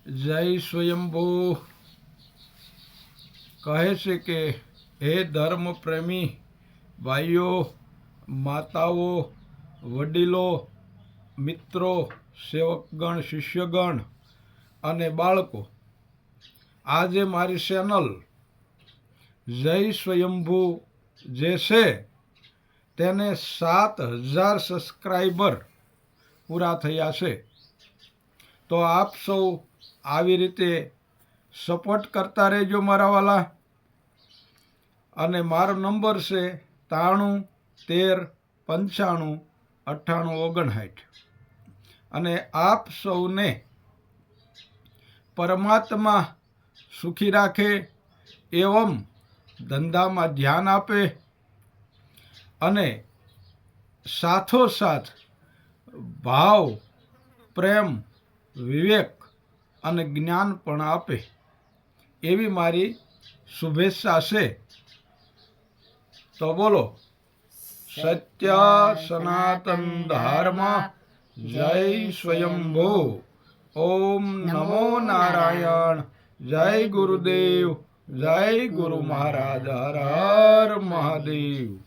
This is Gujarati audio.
જય સ્વયંભૂ કહે છે કે હે ધર્મ પ્રેમી ભાઈઓ, માતાઓ, વડીલો, મિત્રો, સેવકગણ, શિષ્યગણ અને બાળકો, આજે મારી ચેનલ જય સ્વયંભૂ જે છે તેને 7,000 સબસ્ક્રાઈબર પૂરા થયા છે. તો આપ સૌ આવી રીતે સપોર્ટ કરતા રહેજો મારા વાલા. અને મારો નંબર છે 93 13 95 98 59. અને આપ સૌને પરમાત્મા સુખી રાખે એવમ ધંધામાં ધ્યાન આપે અને સાથોસાથ ભાવ, પ્રેમ, વિવેક અને જ્ઞાન પણ આપે એવી મારી શુભેચ્છા છે. તો બોલો સત્ય સનાતન ધર્મ જય સ્વયંભૂ. ઓમ નમો નારાયણ. જય ગુરુદેવ. જય ગુરુ મહારાજ. હર હર મહાદેવ.